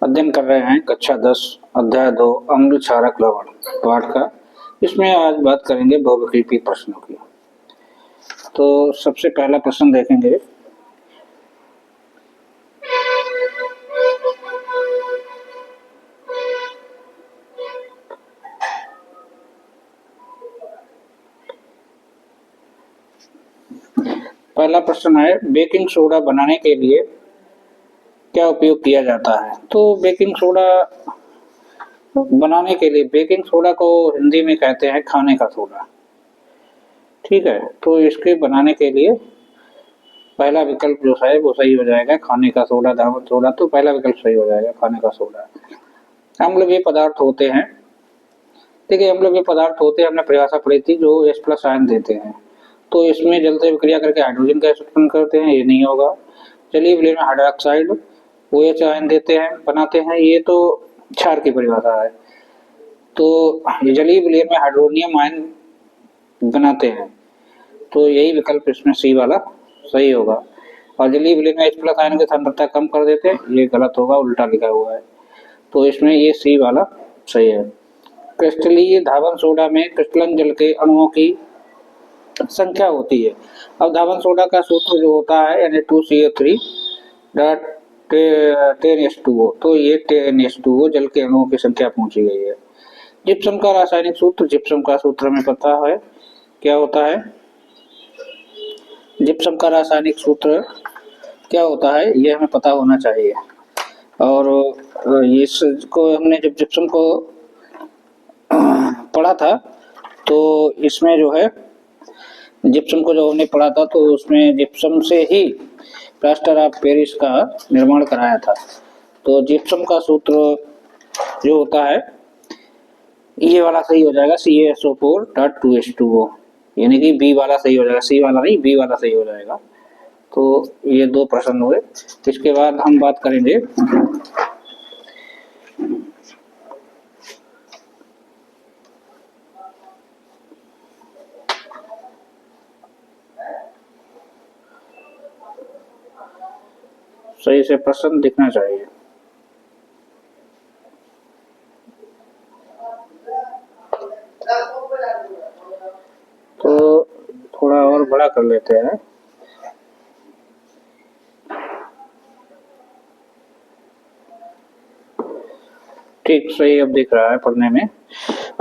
अध्ययन कर रहे हैं कक्षा 10 अध्याय 2 अम्ल क्षारक लवण पाठ का। इसमें आज बात करेंगे बहुविकल्पी प्रश्नों की। तो सबसे पहला प्रश्न देखेंगे। पहला प्रश्न है, बेकिंग सोडा बनाने के लिए क्या उपयोग किया जाता है। तो बेकिंग सोडा बनाने के लिए, बेकिंग सोडा को हिंदी में कहते हैं खाने का सोडा। ठीक है, तो इसके बनाने के लिए पहला विकल्प जो है वो सही हो जाएगा, खाने का सोडा, धावक सोडा। तो पहला विकल्प सही हो जाएगा, खाने का सोडा। अम्ल वे पदार्थ होते हैं, देखिए अम्ल वे पदार्थ होते हैं, हमने परिभाषा पढ़ी थी, जो H+ आयन देते हैं। तो इसमें जल से विक्रिया करके हाइड्रोजन गैस उत्पन्न करते हैं, ये नहीं होगा। जलीय विलयन में हाइड्रोक्साइड OH आयन देते हैं, बनाते हैं, ये तो क्षार की परिभाषा है। तो जलीय विलयन में हाइड्रोनियम आयन बनाते हैं, तो यही विकल्प इसमें सी वाला सही होगा। और जलीय विलयन में H+ आयन की सांद्रता कम कर देते हैं, ये गलत होगा, उल्टा लिखा हुआ है। तो इसमें ये सी वाला सही है। क्रिस्टलीय धावन सोडा में क्रिस्टलन जल के अणुओं की संख्या होती है। अब धावन सोडा का सूत्र जो होता है Na2CO3 10H2O, तो ये 10H2O जल के अणुओं की संख्या पूछी गई है। जिप्सम का रासायनिक सूत्र, जिप्सम का सूत्र हमें पता है क्या होता है। जिप्सम का रासायनिक सूत्र क्या होता है ये हमें पता होना चाहिए। और इसको हमने जब जिप्सम को पढ़ा था, तो इसमें जो है जिप्सम को जो हमने पढ़ा था, तो उसमें जिप्सम से ही प्लास्टर ऑफ पेरिस का निर्माण कराया था। तो जिप्सम का सूत्र जो होता है ये वाला सही हो जाएगा, CaSO4.2H2O, यानी कि बी वाला सही हो जाएगा, सी वाला नहीं, बी वाला सही हो जाएगा। तो ये दो प्रश्न हुए। इसके बाद हम बात करेंगे सही से प्रश्न दिखना चाहिए। तो थोड़ा और बड़ा कर लेते हैं। ठीक, सही अब दिख रहा है, पढ़ने में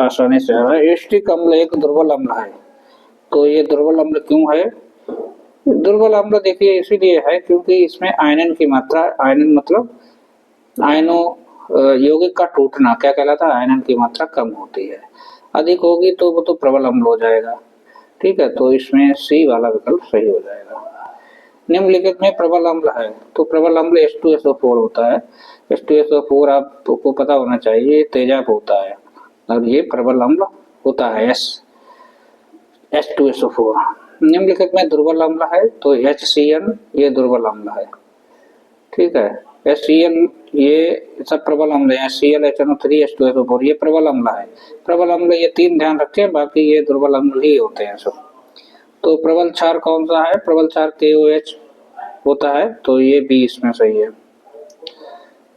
आसानी से आ रहा है। एसिटिक अम्ल एक दुर्बल अम्ल है। तो ये दुर्बल अम्ल क्यों है? दुर्बल अम्ल देखिए इसीलिए है क्योंकि इसमें आयनन की मात्रा, आयनन मतलब आयनों यौगिक का टूटना क्या कहलाता है, आयनन की मात्रा कम होती है। अधिक होगी तो वो तो प्रबल अम्ल हो जाएगा। ठीक है, तो इसमें सी वाला विकल्प सही हो जाएगा। निम्नलिखित में प्रबल अम्ल है, तो प्रबल अम्ल H2SO4 होता है। H2SO4 आपको पता होना चाहिए, तेजाब होता है, और ये प्रबल अम्ल होता है H2SO4। निम्नलिखित में दुर्बल अम्ल है, तो HCl ये दुर्बल अम्ल है। ठीक है, HCl ये सब प्रबल अम्ल है। HCl HNO3 H2SO4 ये प्रबल अम्ल है। प्रबल अम्ल ये तीन ध्यान रखें, बाकी ये दुर्बल अम्ल ही होते हैं सब। तो प्रबल क्षार कौन सा है? प्रबल क्षार KOH होता है, तो ये भी इसमें सही है।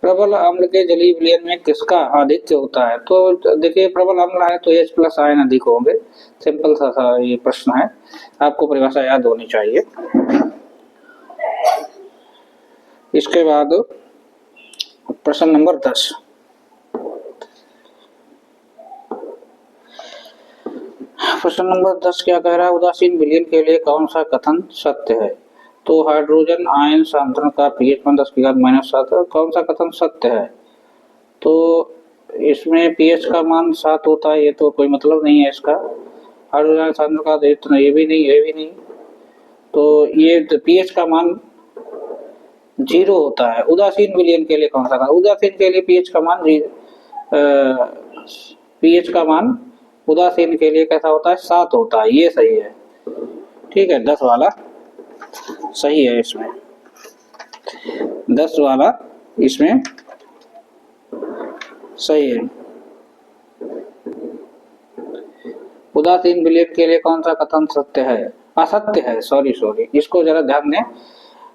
प्रबल अम्ल के जलीय विलयन में किसका आधिक्य होता है? तो देखिए प्रबल अम्ल है तो H+ आयन अधिक होंगे। सिंपल सा ये प्रश्न है, आपको परिभाषा याद होनी चाहिए। इसके बाद प्रश्न नंबर 10। प्रश्न नंबर 10 क्या कह रहा है? उदासीन विलयन के लिए कौन सा कथन सत्य है? तो हाइड्रोजन आयन सांद्रण का pH 10⁻⁻7 कौन सा कथन सत्य है? तो इसमें pH का मान 7 होता है, ये तो कोई मतलब नहीं है इसका। हाइड्रोजन सांद्रण का इतना, ये भी नहीं, ये भी नहीं। तो ये pH का मान 0 होता है। उदासीन विलयन के लिए कौन सा? उदासीन के लिए pH का मान pH का मान उदासीन के लिए कैसा होता है? 7 होता है, ये सही है। ठीक है, 10 वाला सही है। इसमें 10 वाला इसमें सही है। उदासीन विलयन के लिए कौन सा कथन सत्य है? असत्य है, सॉरी, इसको जरा ध्यान दें।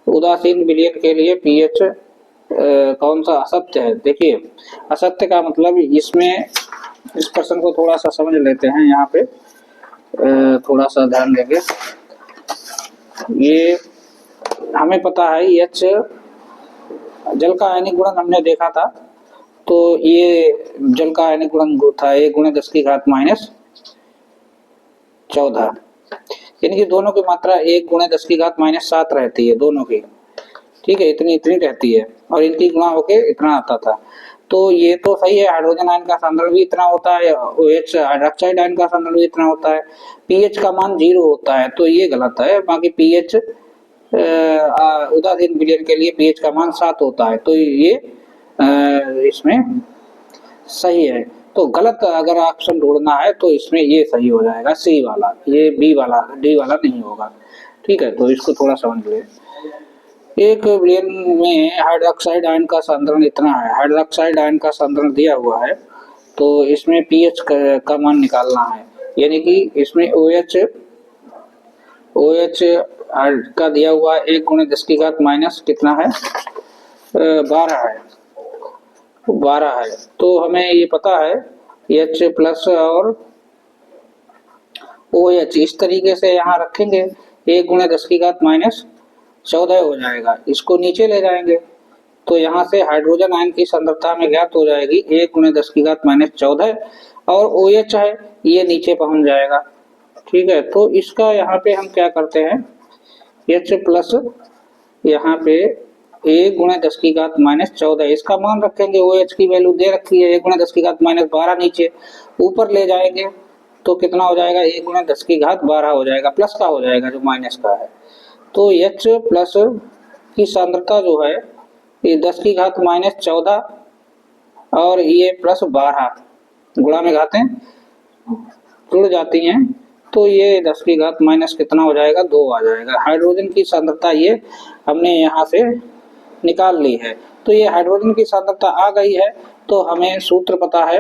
उदासीन विलयन के लिए pH कौन सा असत्य है। देखिए असत्य का मतलब इसमें, इस प्रश्न को थोड़ा सा समझ लेते हैं। यहाँ पे थोड़ा सा ध्यान देंगे। ये हमें पता है एच जल का आयनिक गुणन हमने देखा था, तो ये जल का आयनिक गुणन था 1 × 10⁻14, यानी कि दोनों की मात्रा 1 × 10⁻7 रहती है दोनों की, ठीक है, इतनी इतनी रहती है और इनकी गुणा होके इतना आता था। तो ये तो सही है, हाइड्रोजन आयन का सांद्रण भी इतना होता है, OH हाइड्रोक्साइड आयन का सांद्रण भी इतना होता है, पीएच का मान 0 होता है, तो ये गलत है। बाकी पीएच उदासीन विलयन के लिए पीएच का मान 7 होता है, तो ये इसमें सही है। तो गलत अगर ऑप्शन ढूंढना है तो इसमें ये सही हो जाएगा, सी वाला, ये बी वाला, डी वाला नहीं होगा, ठीक है। तो इसको थोड़ा समझ ले। एक विलयन में हाइड्रोक्साइड आयन का सांद्रण इतना है, हाइड्रोक्साइड आयन का सांद्रण दिया हुआ है, तो इसमें पीएच का मान निकालना है, यानी कि इसमें OH का दिया हुआ 1 × 10⁻- कितना है, 12 है, 12 है। तो हमें ये पता है H प्लस और OH इस तरीके से यहाँ रखेंगे, 1 × 10⁻14 हो जाएगा। इसको नीचे ले जाएंगे तो यहाँ से हाइड्रोजन आयन की सांद्रता में ज्ञात हो जाएगी 1 × 10⁻14 और OH है ये नीचे पहुंच जाएगा, ठीक है। तो इसका यहाँ पे हम क्या करते हैं, H प्लस यहाँ पे 1 × 10⁻14 इसका मान रखेंगे, OH की वैल्यू दे रखी है 1 × 10⁻12 नीचे, ऊपर ले जाएंगे तो कितना हो जाएगा, 1 × 10⁻12 हो जाएगा, प्लस का हो जाएगा जो माइनस का है। तो H प्लस की सांद्रता जो है ये 10⁻14 और ये प्लस 12 गुणा में घातें जुड़ जाती हैं, तो ये 10⁻- कितना हो जाएगा, 2 आ जाएगा। हाइड्रोजन की सांद्रता ये हमने यहाँ से निकाल ली है। तो ये हाइड्रोजन की सांद्रता आ गई है, तो हमें सूत्र पता है,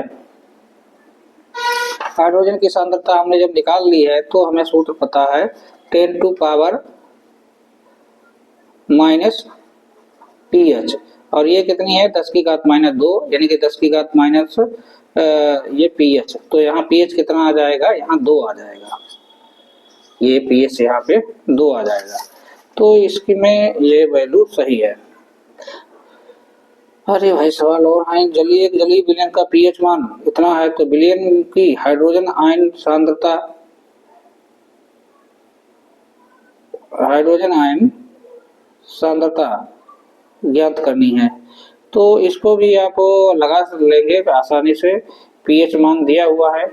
हाइड्रोजन की सांद्रता हमने जब निकाल ली है तो हमें सूत्र पता है 10⁻⁻⁻ pH, और ये कितनी है 10⁻⁻2, यानी कि 10⁻⁻ ये pH, तो यहाँ pH कितना आ जाएगा, यहाँ 2 आ जाएगा, ये pH यहाँ पे 2 आ जाएगा। तो इसकी में ये वैल्यू सही है। अरे भाई सवाल और है, जलीय विलयन का पीएच मान इतना है, तो विलयन की हाइड्रोजन आयन सांद्रता, हाइड्रोजन आयन सांद्रता ज्ञात करनी है। तो इसको भी आप लगा लेंगे आसानी से, पीएच मान दिया हुआ है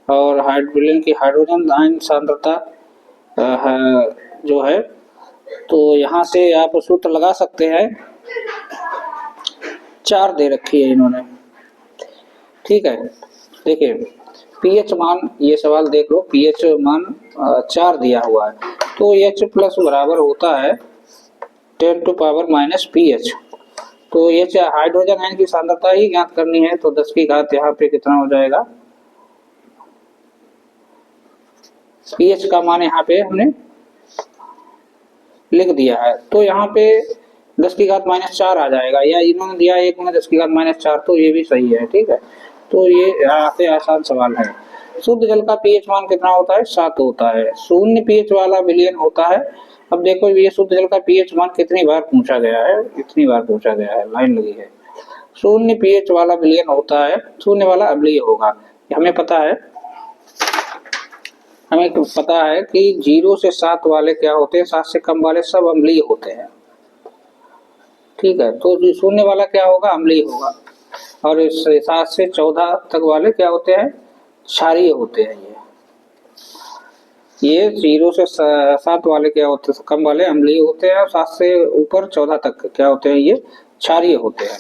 और विलयन की हाइड्रोजन आयन सांद्रता जो है, तो यहाँ से आप सूत्र लगा सकते हैं, 4 दे रखी है इन्होंने, ठीक है। देखिए पीएच मान, ये सवाल देख लो, पीएच मान 4 दिया हुआ है, तो H प्लस बराबर होता है 10⁻⁻ pH। तो H हाइड्रोजन आयन की सांद्रता ही ज्ञात करनी है, तो 10 की घात यहाँ पे कितना हो जाएगा, pH का मान यहाँ पे हमने लिख दिया है, तो यहाँ पे 10⁻⁻4 आ जाएगा, या इन्होंने दिया 1 × 10⁻⁻4, तो ये भी सही है, ठीक है। तो ये यहाँ पे आसान सवाल है। शुद्ध जल का पीएच मान कितना होता है, 7 होता है। शून्य पीएच वाला विलयन होता है, अब देखो ये शुद्ध जल का पीएच मान कितनी बार पूछा गया है, इतनी बार पूछा गया है, लाइन लगी है। शून्य पीएच वाला विलयन होता है, शून्य वाला अम्लीय होगा, हमें पता है, हमें पता है कि 0 से 7 वाले क्या होते हैं, 7 से कम वाले सब अम्लीय होते हैं, ठीक है। तो जो शून्य वाला क्या होगा, अम्लीय होगा, और 7 से 14 तक वाले क्या होते हैं, क्षारीय होते हैं। ये 0 से 7 वाले क्या होते हैं, कम वाले अम्लीय होते हैं, और 7 से ऊपर 14 तक क्या होते हैं, ये क्षारीय होते हैं।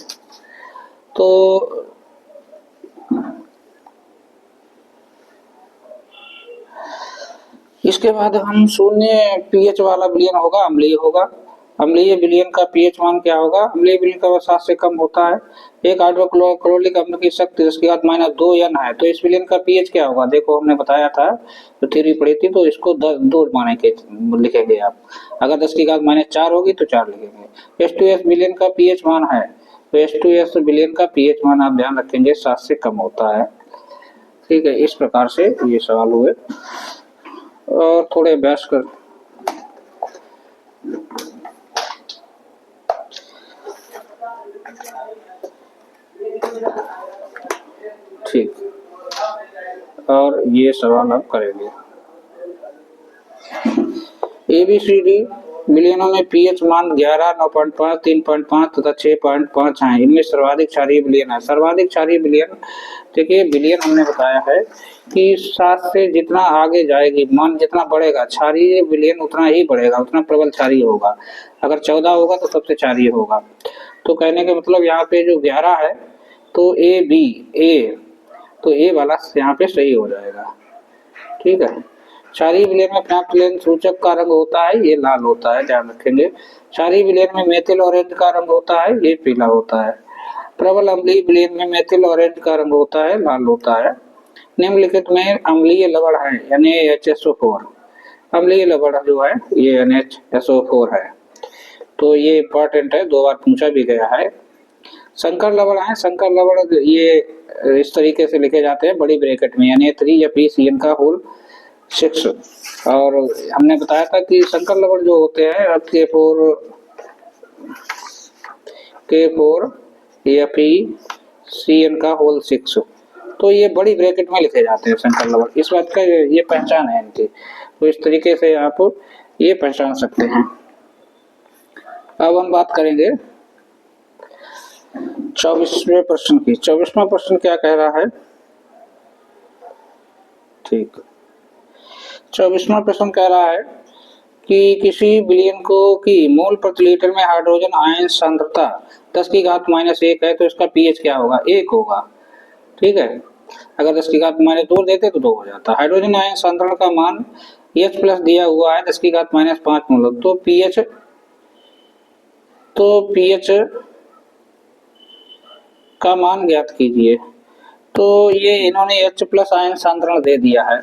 तो इसके बाद हम शून्य पीएच वाला विलयन होगा, अम्लीय होगा। अम्लीय विलयन का पीएच मान क्या होगा, अम्लीय विलयन का 7 से कम होता है। एक हाइड्रोक्लोरिक अम्ल की शक्ति 10⁻² N है, तो इस विलयन का पीएच क्या होगा, देखो हमने बताया था, तो थ्योरी पढ़ी थी, तो इसको 2 माने के लिखेंगे आप, अगर 10⁻4 होगी तो 4 लिखेंगे। H2S विलयन का पीएच मान है तो H2S विलयन का पीएच मान आप ध्यान रखेंगे 7 से कम होता है। ठीक है, इस प्रकार से ये सवाल हुए और थोड़े अभ्यास कर। ठीक, और ये सवाल आप करेंगे। ABCD विलयनों में पीएच मान 11, 9.5, 3.5 तथा 6.5 है। इनमें सर्वाधिक क्षारीय विलयन है। सर्वाधिक क्षारीय विलयन, देखिए विलयन हमने बताया है कि 7 से जितना आगे जाएगी, मान जितना बढ़ेगा क्षारीय विलयन उतना ही बढ़ेगा, उतना प्रबल क्षारीय होगा। अगर 14 होगा तो सबसे क्षारीय होगा। तो कहने का मतलब यहाँ पे जो 11 है तो ए तो ए वाला यहाँ पे सही हो जाएगा। ठीक है, क्षारीय विलयन में प्राप्त विलयन सूचक का रंग होता है, ये लाल होता है, ध्यान रखेंगे। क्षारीय विलयन में मेथिल ऑरेंज का रंग होता है, ये पीला होता है। प्रबल अम्लीय विलयन में मेथिल ऑरेंज का रंग होता है, लाल होता है। निम्नलिखित में अम्लीय लवण है NaHSO4। अम्लीय लवण जो है ये NaHSO4 है, तो ये इंपॉर्टेंट है, 2 बार पूछा भी गया है। संकर लवण है, संकर लवण ये इस तरीके से लिखे जाते हैं बड़ी ब्रैकेट में Na3FeCN का होल 6। और हमने बताया था कि संकर लवण जो होते हैं K4FeCN का होल 6, तो ये बड़ी ब्रैकेट में लिखे जाते हैं संकर लवण। इस बात का ये पहचान है इनकी, तो इस तरीके से आप ये पहचान सकते हैं। अब हम बात करेंगे 24वें प्रश्न की। 24वां प्रश्न क्या कह रहा है? ठीक, 24वां प्रश्न कह रहा है कि किसी विलयन को की मोल प्रति लीटर में हाइड्रोजन आयन सांद्रता 10⁻⁻1 है तो इसका पीएच क्या होगा? 1 होगा। ठीक है, अगर 10⁻2 देते तो 2 हो जाता। हाइड्रोजन आयन सांद्रण का मान H प्लस दिया हुआ है 10⁻5 मोल, तो पीएच का मान ज्ञात कीजिए। तो ये इन्होंने H प्लस आयन सांद्रण दे दिया है,